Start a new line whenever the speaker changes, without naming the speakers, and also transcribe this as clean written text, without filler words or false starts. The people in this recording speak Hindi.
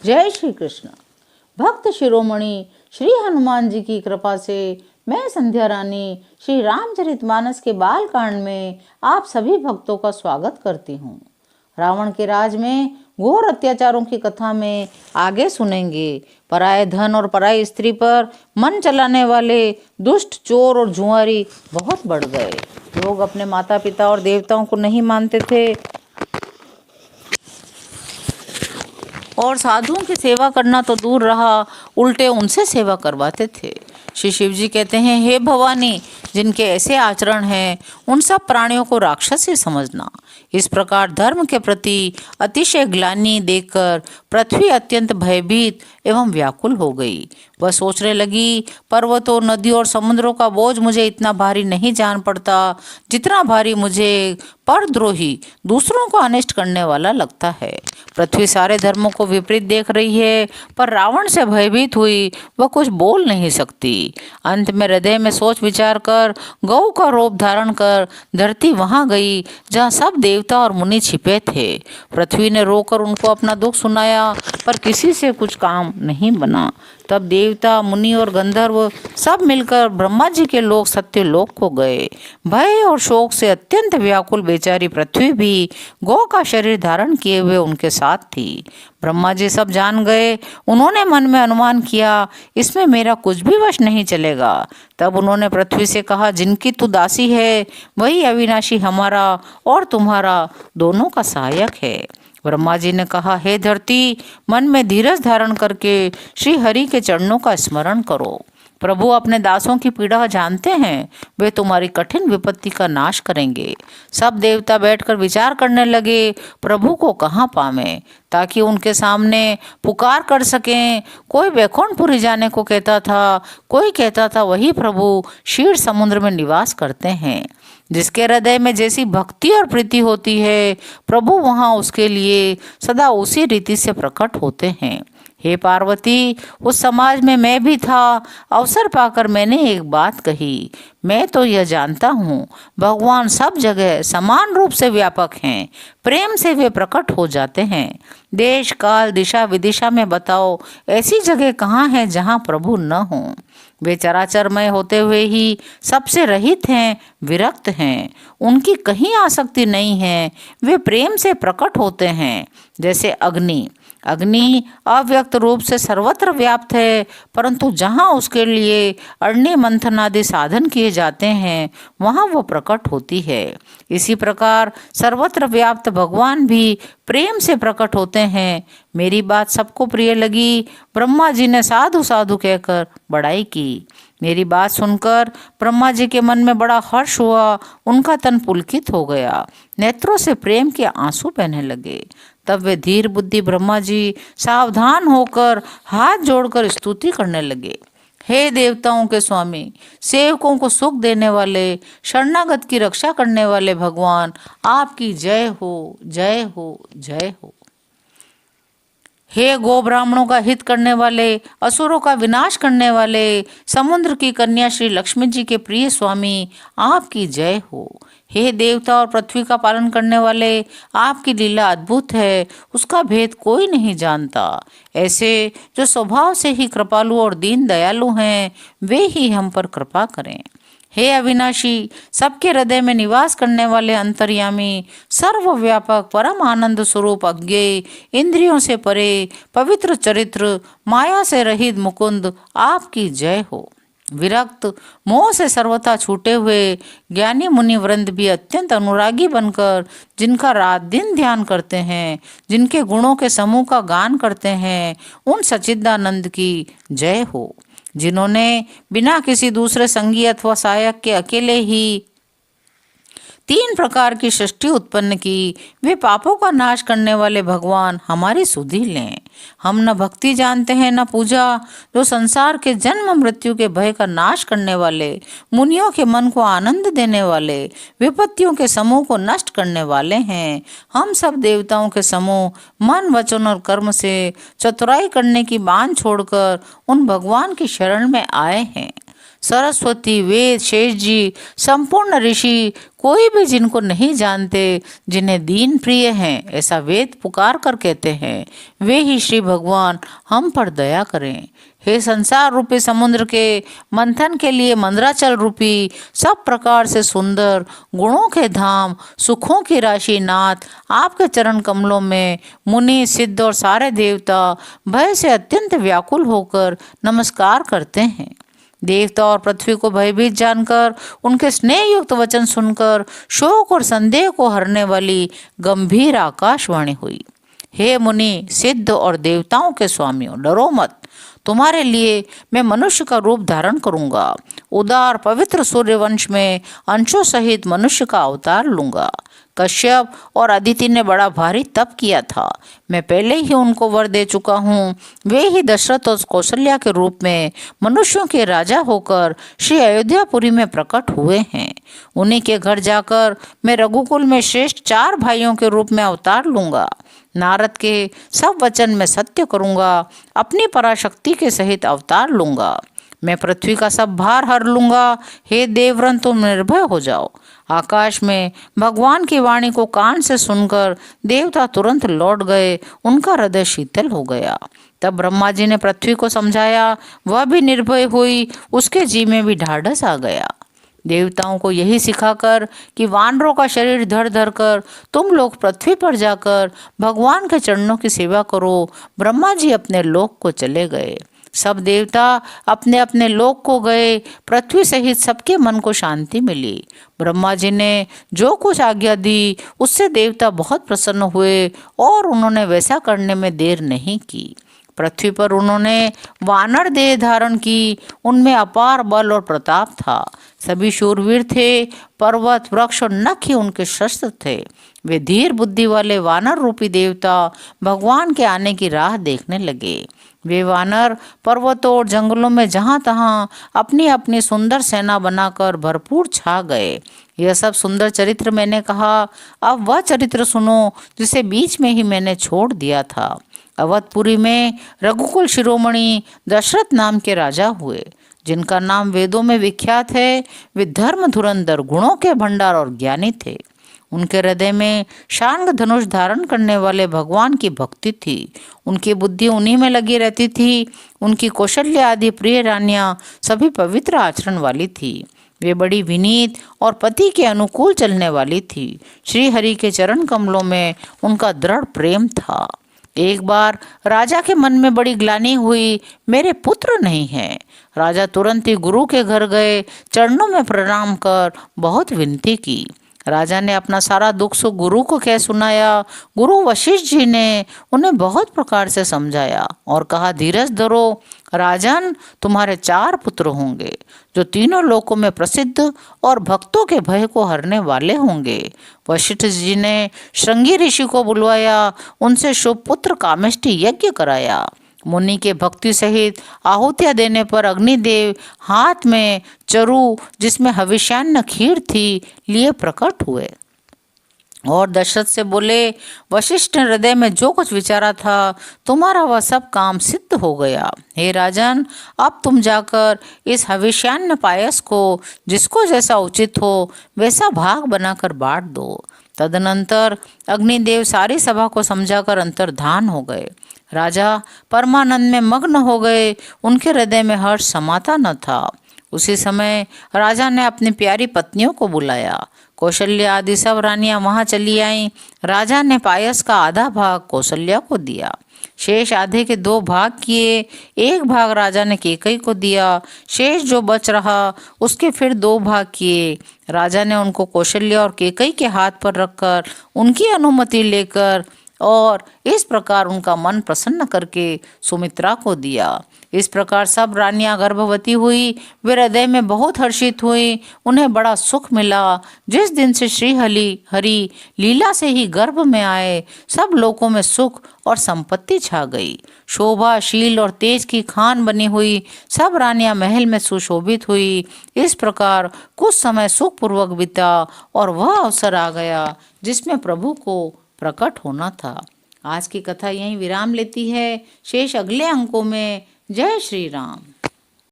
जय श्री कृष्ण। भक्त शिरोमणि श्री हनुमान जी की कृपा से मैं संध्या रानी श्री रामचरितमानस के बाल कांड में आप सभी भक्तों का स्वागत करती हूँ। रावण के राज में घोर अत्याचारों की कथा में आगे सुनेंगे। पराये धन और पराई स्त्री पर मन चलाने वाले दुष्ट चोर और जुआरी बहुत बढ़ गए। लोग अपने माता पिता और देवताओं को नहीं मानते थे और साधुओं की सेवा करना तो दूर रहा, उल्टे उनसे सेवा करवाते थे। श्री शिव जी कहते हैं, हे भवानी, जिनके ऐसे आचरण हैं उन सब प्राणियों को राक्षस ही समझना। इस प्रकार धर्म के प्रति अतिशय ग्लानि देखकर पृथ्वी अत्यंत भयभीत एवं व्याकुल हो गई। वह सोचने लगी, पर्वतों, नदियों और समुद्रों का बोझ मुझे इतना भारी नहीं जान पड़ता जितना भारी मुझे परद्रोही दूसरों को अनिष्ट करने वाला लगता है। पृथ्वी सारे धर्मों को विपरीत देख रही है, पर रावण से भयभीत हुई वह कुछ बोल नहीं सकती। अंत में हृदय में सोच विचार कर गौ का रूप धारण कर धरती वहां गई जहां सब देवता और मुनि छिपे थे। पृथ्वी ने रोकर उनको अपना दुख सुनाया, पर किसी से कुछ काम नहीं बना। तब देवता, मुनि और गंधर्व सब मिलकर ब्रह्मा जी के लोक सत्य लोक को गए। भय और शोक से अत्यंत व्याकुल बेचारी पृथ्वी भी गौ का शरीर धारण किए हुए उनके साथ थी। ब्रह्मा जी सब जान गए। उन्होंने मन में अनुमान किया, इसमें मेरा कुछ भी वश नहीं चलेगा। तब उन्होंने पृथ्वी से कहा, जिनकी तू दासी है वही अविनाशी हमारा और तुम्हारा दोनों का सहायक है। ब्रह्मा जी ने कहा, हे धरती, मन में धीरज धारण करके श्री हरि के चरणों का स्मरण करो। प्रभु अपने दासों की पीड़ा जानते हैं, वे तुम्हारी कठिन विपत्ति का नाश करेंगे। सब देवता बैठकर विचार करने लगे, प्रभु को कहाँ पावें ताकि उनके सामने पुकार कर सकें। कोई वैकुंठपुरी जाने को कहता था, कोई कहता था वही प्रभु क्षीर समुद्र में निवास करते हैं। जिसके हृदय में जैसी भक्ति और प्रीति होती है, प्रभु वहाँ उसके लिए सदा उसी रीति से प्रकट होते हैं। हे पार्वती, उस समाज में मैं भी था। अवसर पाकर मैंने एक बात कही, मैं तो यह जानता हूँ भगवान सब जगह समान रूप से व्यापक हैं, प्रेम से वे प्रकट हो जाते हैं। देश काल दिशा विदिशा में बताओ ऐसी जगह कहाँ है जहाँ प्रभु न हो। वे चराचरमय होते हुए ही सबसे रहित हैं, विरक्त हैं, उनकी कहीं आसक्ति नहीं है। वे प्रेम से प्रकट होते हैं जैसे अग्नि। अग्नि अव्यक्त रूप से सर्वत्र व्याप्त है, परंतु जहाँ उसके लिए अग्नि मंथन आदि साधन किए जाते हैं वहाँ वो प्रकट होती है। इसी प्रकार सर्वत्र व्याप्त भगवान भी प्रेम से प्रकट होते हैं। मेरी बात सबको प्रिय लगी। ब्रह्मा जी ने साधु साधु कहकर बड़ाई की। मेरी बात सुनकर ब्रह्मा जी के मन में बड़ा हर्ष हुआ, उनका तन पुलकित हो गया, नेत्रों से प्रेम के आंसू बहने लगे। तब वे धीर बुद्धि ब्रह्मा जी सावधान होकर हाथ जोड़कर स्तुति करने लगे। हे देवताओं के स्वामी, सेवकों को सुख देने वाले, शरणागत की रक्षा करने वाले भगवान, आपकी जय हो, जय हो, जय हो। हे गो ब्राह्मणों का हित करने वाले, असुरों का विनाश करने वाले, समुद्र की कन्या श्री लक्ष्मी जी के प्रिय स्वामी, आपकी जय हो। हे देवता और पृथ्वी का पालन करने वाले, आपकी लीला अद्भुत है, उसका भेद कोई नहीं जानता। ऐसे जो स्वभाव से ही कृपालु और दीन दयालु हैं, वे ही हम पर कृपा करें। हे अविनाशी, सबके हृदय में निवास करने वाले अंतर्यामी, सर्वव्यापक परम आनंद स्वरूप अज्ञेय, इंद्रियों से परे, पवित्र चरित्र, माया से रहित मुकुंद, आपकी जय हो। विरक्त, मोह से सर्वथा छूटे हुए ज्ञानी मुनि वृंद भी अत्यंत अनुरागी बनकर जिनका रात दिन ध्यान करते हैं, जिनके गुणों के समूह का गान करते हैं, उन सच्चिदानंद की जय हो। जिन्होंने बिना किसी दूसरे संगी अथवा सहायक के अकेले ही 3 प्रकार की सृष्टि उत्पन्न की, वे पापों का नाश करने वाले भगवान हमारी सुधि लें। हम न भक्ति जानते हैं न पूजा, जो संसार के जन्म मृत्यु के भय का नाश करने वाले, मुनियों के मन को आनंद देने वाले, विपत्तियों के समूह को नष्ट करने वाले हैं। हम सब देवताओं के समूह मन वचन और कर्म से चतुराई करने की बांध छोड़कर उन भगवान की शरण में आए हैं। सरस्वती, वेद, शेष जी, संपूर्ण ऋषि, कोई भी जिनको नहीं जानते, जिन्हें दीन प्रिय हैं, ऐसा वेद पुकार कर कहते हैं, वे ही श्री भगवान हम पर दया करें। हे संसार रूपी समुद्र के मंथन के लिए मंदराचल रूपी सब प्रकार से सुंदर गुणों के धाम, सुखों की राशि नाथ, आपके चरण कमलों में मुनि, सिद्ध और सारे देवता भय से अत्यंत व्याकुल होकर नमस्कार करते हैं। देवता और पृथ्वी को भयभीत जानकर, उनके स्नेह युक्त वचन सुनकर शोक और संदेह को हरने वाली गंभीर आकाशवाणी हुई। हे मुनि, सिद्ध और देवताओं के स्वामियों, डरो मत। तुम्हारे लिए मैं मनुष्य का रूप धारण करूंगा। उदार पवित्र सूर्यवंश में अंशों सहित मनुष्य का अवतार लूंगा। कश्यप और अदिति ने बड़ा भारी तप किया था, मैं पहले ही उनको वर दे चुका हूँ। वे ही दशरथ और कौशल्या के रूप में मनुष्यों के राजा होकर श्री अयोध्यापुरी में प्रकट हुए हैं। उन्हीं के घर जाकर मैं रघुकुल में श्रेष्ठ 4 भाइयों के रूप में अवतार लूंगा। नारद के सब वचन में सत्य करूंगा, अपनी पराशक्ति के सहित अवतार लूंगा। मैं पृथ्वी का सब भार हर लूंगा। हे देवरन, तुम निर्भय हो जाओ। आकाश में भगवान की वाणी को कान से सुनकर देवता तुरंत लौट गए, उनका हृदय शीतल हो गया। तब ब्रह्मा जी ने पृथ्वी को समझाया, वह भी निर्भय हुई, उसके जी में भी ढाढ़स आ गया। देवताओं को यही सिखाकर कि वानरों का शरीर धर धर कर तुम लोग पृथ्वी पर जाकर भगवान के चरणों की सेवा करो, ब्रह्मा जी अपने लोक को चले गए। सब देवता अपने अपने लोक को गए। पृथ्वी सहित सबके मन को शांति मिली। ब्रह्मा जी ने जो कुछ आज्ञा दी, उससे देवता बहुत प्रसन्न हुए और उन्होंने वैसा करने में देर नहीं की। पृथ्वी पर उन्होंने वानर देह धारण की। उनमें अपार बल और प्रताप था। सभी शूरवीर थे। पर्वत, वृक्ष और नख ही उनके शस्त्र थे। वे धीर बुद्धि वाले वानर रूपी देवता भगवान के आने की राह देखने लगे। वे वानर पर्वतों और जंगलों में जहाँ तहाँ अपनी अपनी सुंदर सेना बनाकर भरपूर छा गए। यह सब सुंदर चरित्र मैंने कहा। अब वह चरित्र सुनो जिसे बीच में ही मैंने छोड़ दिया था। अवधपुरी में रघुकुल शिरोमणि दशरथ नाम के राजा हुए, जिनका नाम वेदों में विख्यात है। वे धर्म धुरंधर, गुणों के भंडार और ज्ञानी थे। उनके हृदय में शांग धनुष धारण करने वाले भगवान की भक्ति थी। उनकी बुद्धि उन्हीं में लगी रहती थी। उनकी कौशल्या आदि प्रिय रानियां सभी पवित्र आचरण वाली थी। वे बड़ी विनीत और पति के अनुकूल चलने वाली थी। श्री हरि के चरण कमलों में उनका दृढ़ प्रेम था। एक बार राजा के मन में बड़ी ग्लानि हुई, मेरे पुत्र नहीं हैं। राजा तुरंत ही गुरु के घर गए, चरणों में प्रणाम कर बहुत विनती की। राजा ने अपना सारा दुख सुख गुरु को कह सुनाया। गुरु वशिष्ठ जी ने उन्हें बहुत प्रकार से समझाया और कहा, धीरज धरो राजन, तुम्हारे 4 पुत्र होंगे जो तीनों लोकों में प्रसिद्ध और भक्तों के भय को हरने वाले होंगे। वशिष्ठ जी ने श्रृंगी ऋषि को बुलवाया, उनसे शुभ पुत्र कामेष्टि यज्ञ कराया। मुनि के भक्ति सहित आहुतियां देने पर अग्निदेव हाथ में चरु, जिसमें हविष्यान्न खीर थी, लिए प्रकट हुए और दशरथ से बोले, वशिष्ठ ने हृदय में जो कुछ विचारा था, तुम्हारा वह सब काम सिद्ध हो गया। हे राजन, अब तुम जाकर इस हविष्यान्न पायस को जिसको जैसा उचित हो वैसा भाग बनाकर बांट दो। तदनंतर अग्निदेव सारी सभा को समझाकर अंतर्धान हो गए। राजा परमानंद में मग्न हो गए। उनके हृदय में हर्ष समाता न था। उसी समय राजा ने अपनी प्यारी पत्नियों को बुलाया। कौशल्या आदि सब रानियां वहां चली आईं। राजा ने पायस का आधा भाग कौशल्या को दिया, शेष आधे के 2 भाग किए। एक भाग राजा ने कैकेयी को दिया, शेष जो बच रहा उसके फिर 2 भाग किए। राजा ने उनको कौशल्या और कैकेयी के हाथ पर रखकर उनकी अनुमति लेकर और इस प्रकार उनका मन प्रसन्न करके सुमित्रा को दिया। इस प्रकार सब रानियां गर्भवती हुई। वे हृदय में बहुत हर्षित हुई। उन्हें बड़ा सुख मिला। जिस दिन से श्री हरि लीला से ही गर्भ में आए, सब लोगों में सुख और संपत्ति छा गई। शोभा, शील और तेज की खान बनी हुई सब रानियां महल में सुशोभित हुई। इस प्रकार कुछ समय सुखपूर्वक बीता और वह अवसर आ गया जिसमें प्रभु को प्रकट होना था। आज की कथा यहीं विराम लेती है। शेष अगले अंकों में। जय श्री राम।